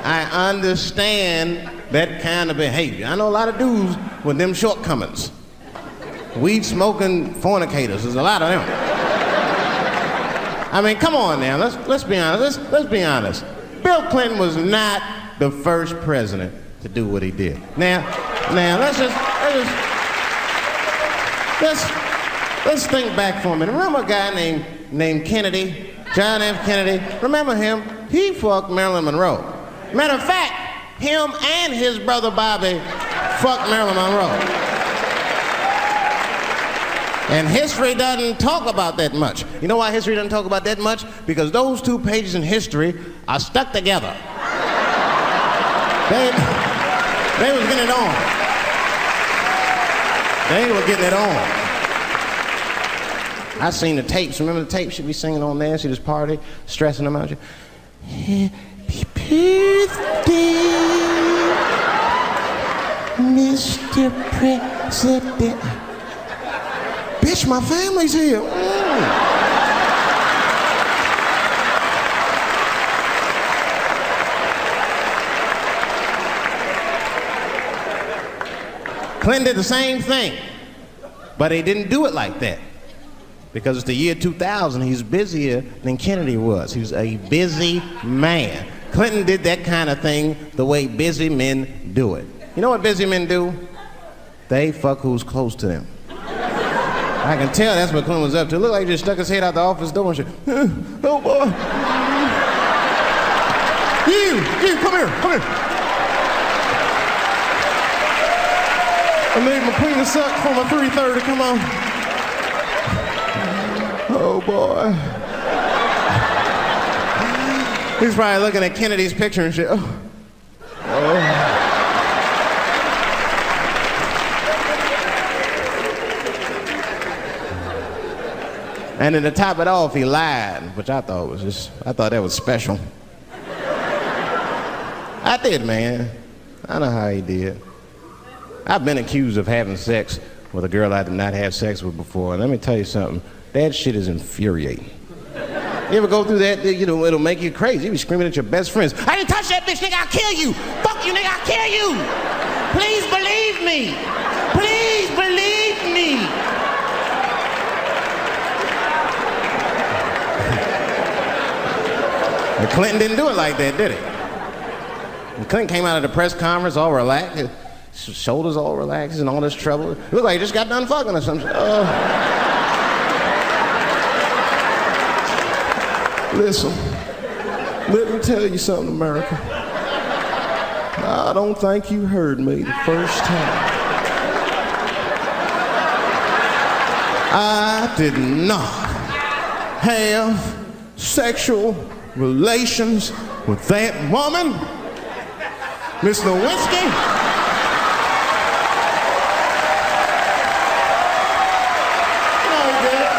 I understand that kind of behavior. I know a lot of dudes with them shortcomings. Weed smoking fornicators, there's a lot of them. I mean, come on now, let's be honest. Let's be honest. Bill Clinton was not the first president to do what he did. Now let's think back for a minute. Remember a guy named Kennedy, John F. Kennedy? Remember him? He fucked Marilyn Monroe. Matter of fact, him and his brother Bobby fucked Marilyn Monroe. And history doesn't talk about that much. You know why history doesn't talk about that much? Because those two pages in history are stuck together. They was getting it on. They were getting it on. I seen the tapes. Remember the tapes? She'd be singing on there. She'd just party, stressing them out. Happy birthday, Mr. President. Bitch, my family's here. Clinton did the same thing, but he didn't do it like that. Because it's the year 2000, he's busier than Kennedy was. He was a busy man. Clinton did that kind of thing the way busy men do it. You know what busy men do? They fuck who's close to them. I can tell that's what Clinton was up to. Look like he just stuck his head out the office door and shit. Oh boy. You, come here. I made my penis suck for my 3:30, come on. Oh boy. He's probably looking at Kennedy's picture and shit. Oh. And then to top it off, he lied, which I thought that was special. I did, man. I know how he did. I've been accused of having sex with a girl I did not have sex with before, and let me tell you something. That shit is infuriating. You ever go through that? You know, it'll make you crazy. You be screaming at your best friends. I didn't touch that bitch, nigga, I'll kill you. Fuck you, nigga, I'll kill you. Please believe me. Please believe me. But Clinton didn't do it like that, did he? And Clinton came out of the press conference all relaxed, his shoulders all relaxed and all this trouble. It looked like he just got done fucking or something. Listen, let me tell you something, America. I don't think you heard me the first time. I did not have sexual relations with that woman, Miss Lewinsky. You know he did it.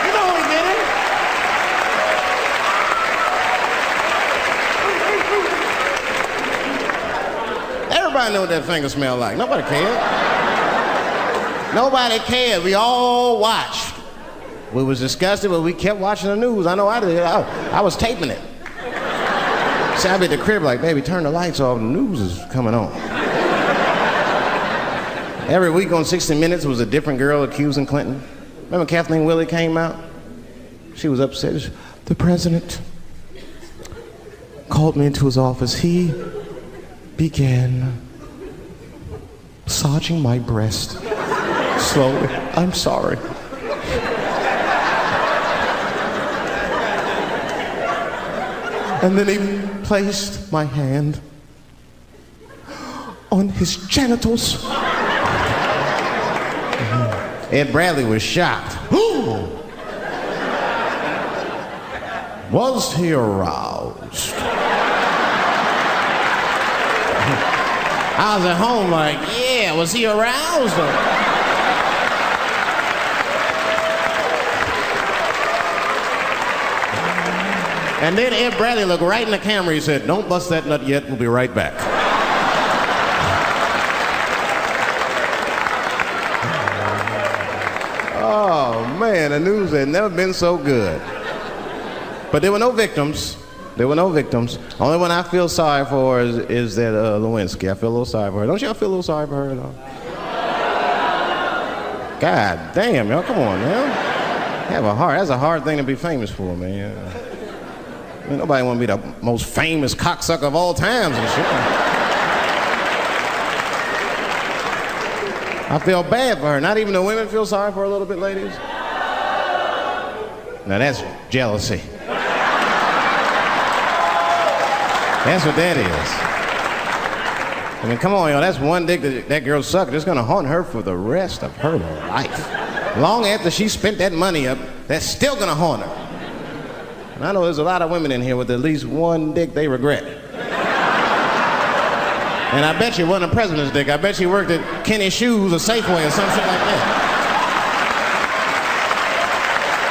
You know he did it. Everybody knew what that finger smelled like. Nobody cared. Nobody cared. We all watched. We was disgusted, but we kept watching the news. I know I did. I was taping it. See, I'd be at the crib like, baby, turn the lights off. The news is coming on. Every week on 60 Minutes was a different girl accusing Clinton. Remember Kathleen Willey came out? She was upset. The president called me into his office. He began massaging my breast. Slowly, I'm sorry. And then he placed my hand on his genitals. Ed Bradley was shocked. Was he aroused? I was at home like, yeah, was he aroused? And then Ed Bradley looked right in the camera. He said, don't bust that nut yet. We'll be right back. Oh, man, the news had never been so good. But there were no victims. There were no victims. Only one I feel sorry for is that Lewinsky. I feel a little sorry for her. Don't y'all feel a little sorry for her at all? God damn, y'all, come on, man. Have a heart. That's a hard thing to be famous for, man. I mean, nobody want to be the most famous cocksucker of all times and shit. I feel bad for her. Not even the women feel sorry for her a little bit, ladies? Now that's jealousy. That's what that is. I mean, come on, y'all. That's one dick that girl sucked. It's gonna haunt her for the rest of her life. Long after she spent that money up, that's still gonna haunt her. And I know there's a lot of women in here with at least one dick they regret. And I bet you it wasn't a president's dick. I bet she worked at Kenny Shoes or Safeway or some shit like that.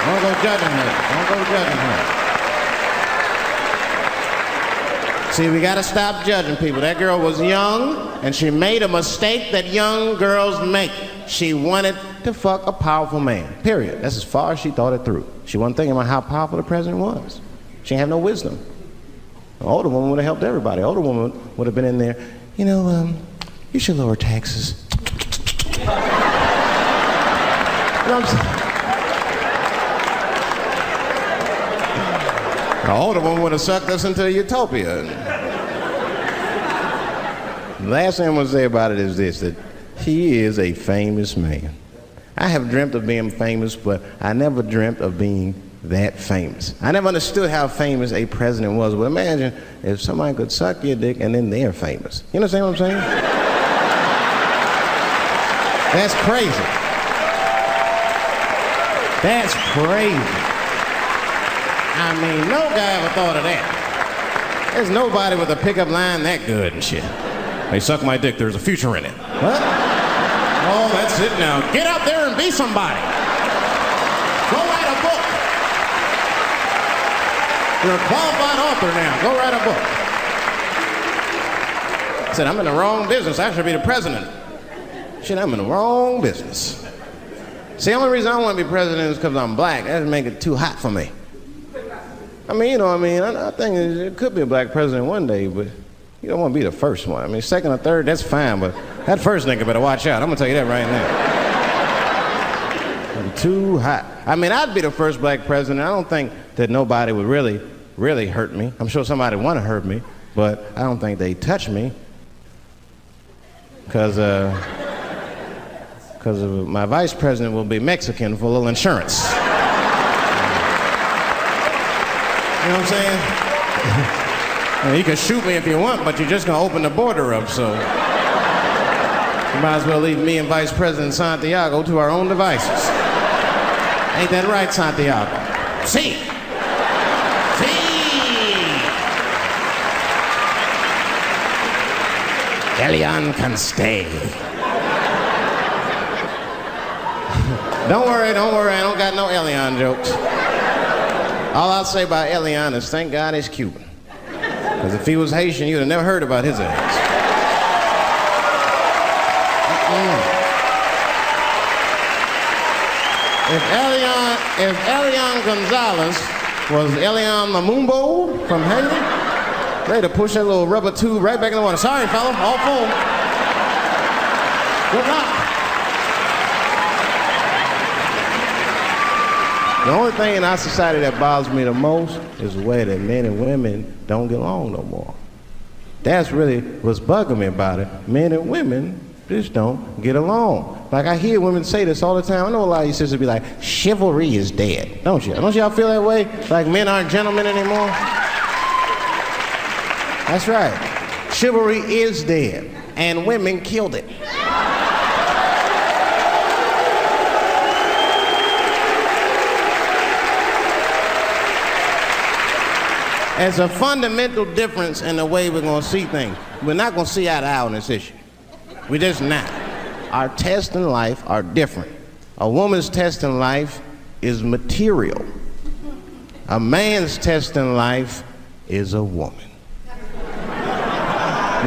Don't go judging her. Don't go judging her. See, we gotta stop judging people. That girl was young, and she made a mistake that young girls make. She wanted to fuck a powerful man, period. That's as far as she thought it through. She wasn't thinking about how powerful the president was. She had no wisdom. An older woman would have helped everybody. An older woman would have been in there, you know, you should lower taxes. You know what I'm saying? The older one would have sucked us into a utopia. The last thing I'm going to say about it is this, that he is a famous man. I have dreamt of being famous, but I never dreamt of being that famous. I never understood how famous a president was. But imagine if somebody could suck your dick and then they're famous. You understand what I'm saying? That's crazy. That's crazy. I mean, no guy ever thought of that. There's nobody with a pickup line that good and shit. They suck my dick, there's a future in it. What? Oh, that's it now. Get out there and be somebody. Go write a book. You're a qualified author now. Go write a book. I said, I'm in the wrong business. I should be the president. Shit, I'm in the wrong business. See, the only reason I don't want to be president is because I'm black. That would make it too hot for me. I mean, you know, I think it could be a black president one day, but you don't want to be the first one. I mean, second or third, that's fine, but that first nigga better watch out. I'm going to tell you that right now. I'm too hot. I mean, I'd be the first black president. I don't think that nobody would really hurt me. I'm sure somebody would want to hurt me, but I don't think they'd touch me because my vice president will be Mexican for a little insurance. You know what I'm saying? You can shoot me if you want, but you're just going to open the border up, so you might as well leave me and Vice President Santiago to our own devices. Ain't that right, Santiago? See. Elian can stay. Don't worry, I don't got no Elian jokes. All I'll say about Elian is thank God he's Cuban. Because if he was Haitian, you'd have never heard about his ass. If Elian Gonzalez was Elian Mamumbo from Haiti, they'd have pushed that little rubber tube right back in the water. Sorry, fella, all full. Good luck. The only thing in our society that bothers me the most is the way that men and women don't get along no more. That's really what's bugging me about it. Men and women just don't get along. Like, I hear women say this all the time. I know a lot of you sisters be like, chivalry is dead. Don't you? Don't y'all feel that way? Like men aren't gentlemen anymore? That's right. Chivalry is dead. And women killed it. There's a fundamental difference in the way we're going to see things. We're not going to see eye to eye on this issue. We're just not. Our tests in life are different. A woman's test in life is material. A man's test in life is a woman.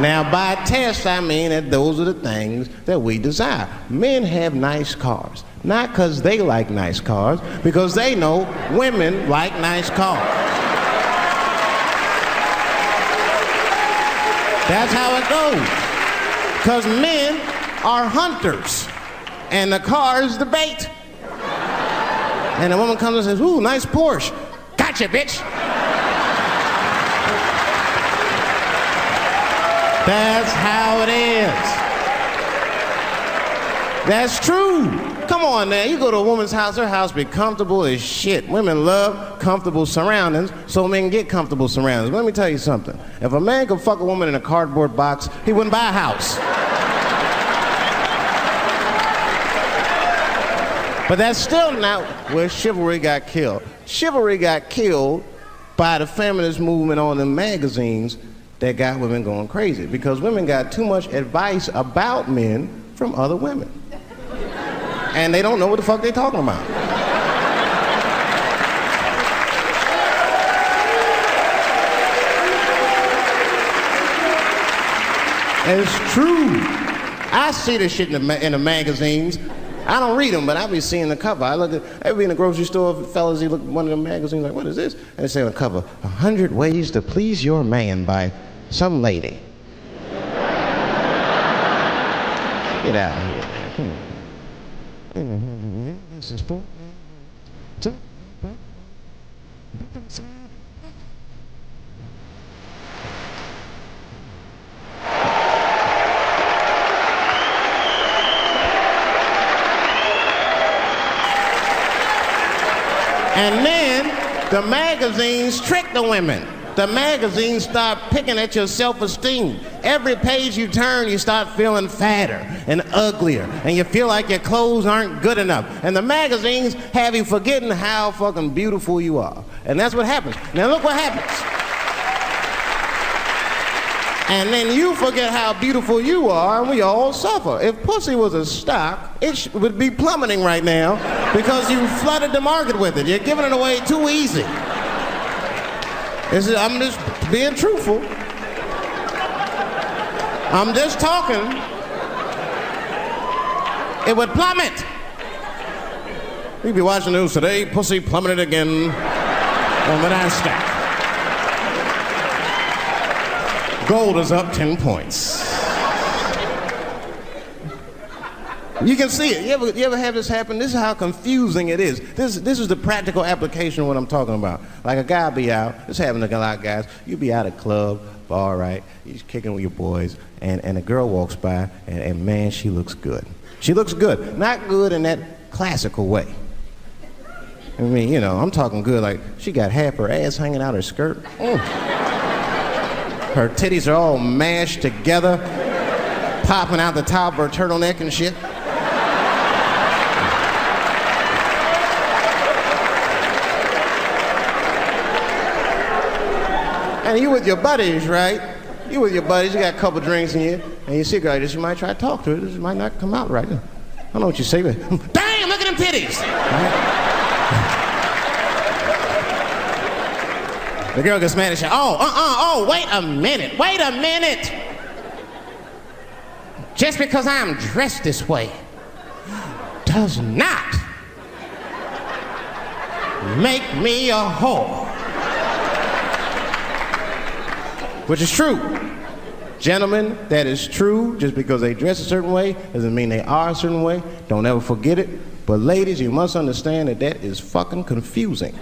Now, by test, I mean that those are the things that we desire. Men have nice cars. Not because they like nice cars, because they know women like nice cars. That's how it goes. Because men are hunters, and the car is the bait. And the woman comes and says, ooh, nice Porsche. Gotcha, bitch. That's how it is. That's true. Come on now, you go to a woman's house, her house be comfortable as shit. Women love comfortable surroundings, so men get comfortable surroundings. But let me tell you something. If a man could fuck a woman in a cardboard box, he wouldn't buy a house. But that's still not where chivalry got killed. Chivalry got killed by the feminist movement on the magazines that got women going crazy, because women got too much advice about men from other women. And they don't know what the fuck they're talking about. It's true. I see this shit in the magazines. I don't read them, but I be seeing the cover. I be in the grocery store, fellas, you look at one of them magazines, like, what is this? And they say on the cover, 100 Ways to Please Your Man by some lady. Get out of here. This is for... And then the magazines trick the women. The magazines start picking at your self-esteem. Every page you turn, you start feeling fatter and uglier, and you feel like your clothes aren't good enough. And the magazines have you forgetting how fucking beautiful you are. And that's what happens. Now look what happens. And then you forget how beautiful you are, and we all suffer. If pussy was a stock, it would be plummeting right now because you flooded the market with it. You're giving it away too easy. I'm just being truthful. I'm just talking. It would plummet. You'd be watching the news today, pussy plummeted again on the NASDAQ. Gold is up 10 points. You can see it. You ever have this happen? This is how confusing it is. This is the practical application of what I'm talking about. Like a guy be out, this happens to a lot of guys, you be out at a club, bar, right? You're just kicking with your boys, and a girl walks by, and man, she looks good. She looks good. Not good in that classical way. I mean, you know, I'm talking good like she got half her ass hanging out her skirt. Her titties are all mashed together, popping out the top of her turtleneck and shit. And you with your buddies, right? You with your buddies, you got a couple drinks in you, and you see a girl like this, you might try to talk to her. This might not come out right. I don't know what you say, but damn, look at them titties! Right? The girl gets mad at you. Oh, wait a minute. Just because I'm dressed this way does not make me a whore. Which is true. Gentlemen, that is true. Just because they dress a certain way doesn't mean they are a certain way. Don't ever forget it. But ladies, you must understand that is fucking confusing.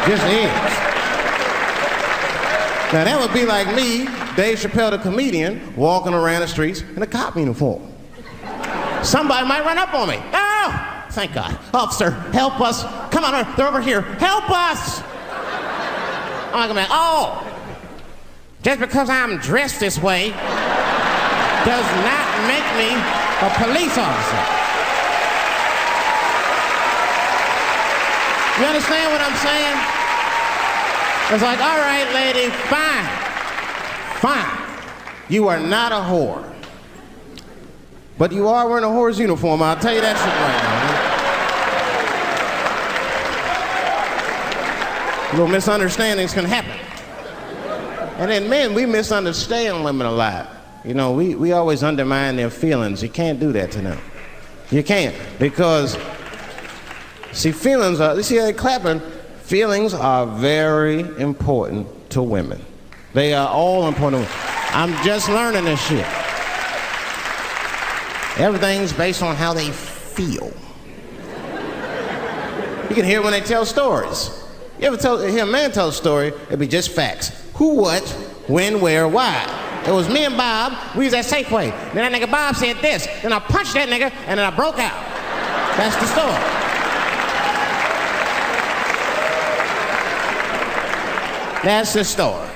Just is. Now that would be like me, Dave Chappelle the comedian, walking around the streets in a cop uniform. somebody might run up on me. Oh, thank God. Officer, help us. Come on, they're over here. Help us. I'm like, oh, just because I'm dressed this way does not make me a police officer. You understand what I'm saying? It's like, all right, lady, fine. You are not a whore. But you are wearing a whore's uniform, I'll tell you that shit right now. Little misunderstandings can happen. And then men, we misunderstand women a lot. You know, we always undermine their feelings. You can't do that to them. You can't, because, see, feelings are, you see how they're clapping? Feelings are very important to women. They are all important to women. I'm just learning this shit. Everything's based on how they feel. You can hear when they tell stories. You ever hear a man tell a story, it'd be just facts. Who, what, when, where, why. It was me and Bob, we was at Safeway. Then that nigga Bob said this, then I punched that nigga, and then I broke out. That's the story. That's the story.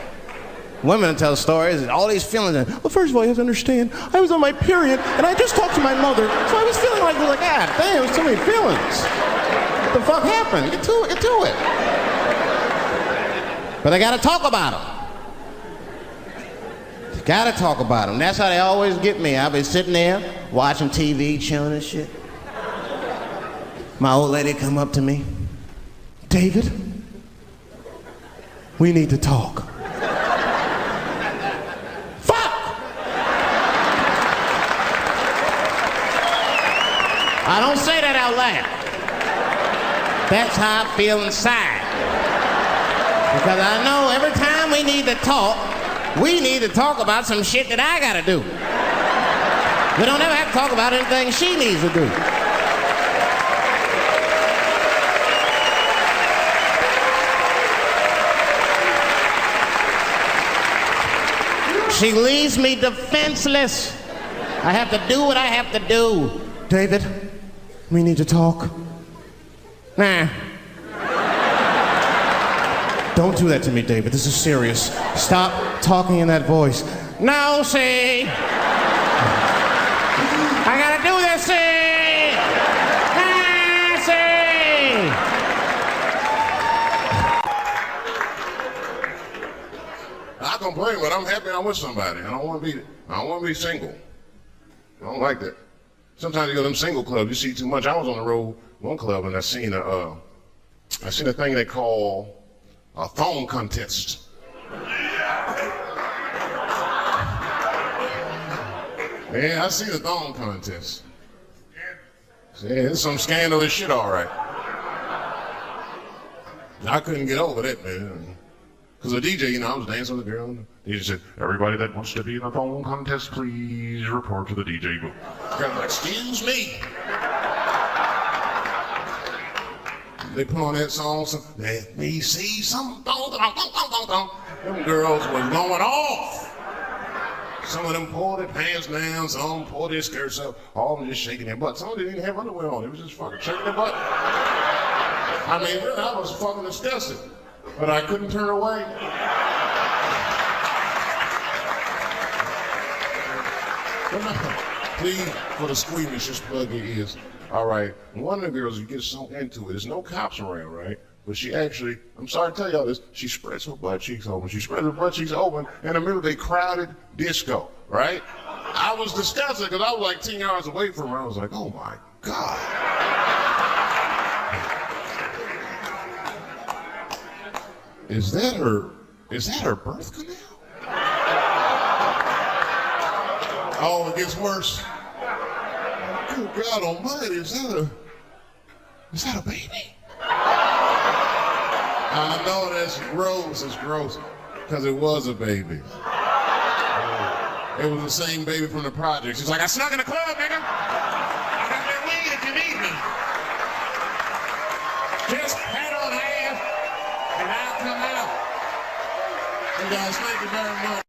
Women tell stories, all these feelings. Well, first of all, you have to understand, I was on my period, and I just talked to my mother, so I was feeling like, God damn, there's too many feelings. What the fuck happened? Get to it. But I gotta talk about them. Gotta talk about them. That's how they always get me. I'll be sitting there, watching TV, chilling and shit. My old lady come up to me. David, we need to talk. I don't say that out loud. That's how I feel inside. Because I know every time we need to talk about some shit that I gotta do. We don't ever have to talk about anything she needs to do. She leaves me defenseless. I have to do what I have to do. David, we need to talk. Nah. Don't do that to me, David. This is serious. Stop talking in that voice. No, see. I gotta do this, see. I complain, but I'm happy I'm with somebody. I don't want to be single. I don't like that. Sometimes you go to them single clubs, you see too much. I was on the road, one club, and I seen a thing they call a thong contest. Yeah, I seen a thong contest. Yeah, it's some scandalous shit, all right. I couldn't get over that, man. Because the DJ, I was dancing with a girl. The DJ said, everybody that wants to be in a thong contest, please report to the DJ booth. Kind of like, excuse me. They put on that song, so let me see some thong, thong, thong, thong, thong, thong. Them girls were going off. Some of them pulled their pants down, some of them pulled their skirts up, all of them just shaking their butt. Some of them didn't have underwear on, they was just fucking shaking their butt. I mean, really, I was fucking disgusted. But I couldn't turn away. Please, for the squeamish, just plug your ears. All right, one of the girls, you get so into it, there's no cops around, right? But she actually, I'm sorry to tell y'all this, she spreads her butt cheeks open. She spreads her butt cheeks open in the middle of a crowded disco, right? I was disgusted because I was like 10 yards away from her. I was like, oh my God. Is that her birth canal? Oh, it gets worse. Good God Almighty, is that a baby? I know that's gross, it's gross, because it was a baby. It was the same baby from the project. She's like, I snuck in the club, nigga. I got that weed if you need me. Just pat on the ass, and I'll come out. You guys, thank you very much.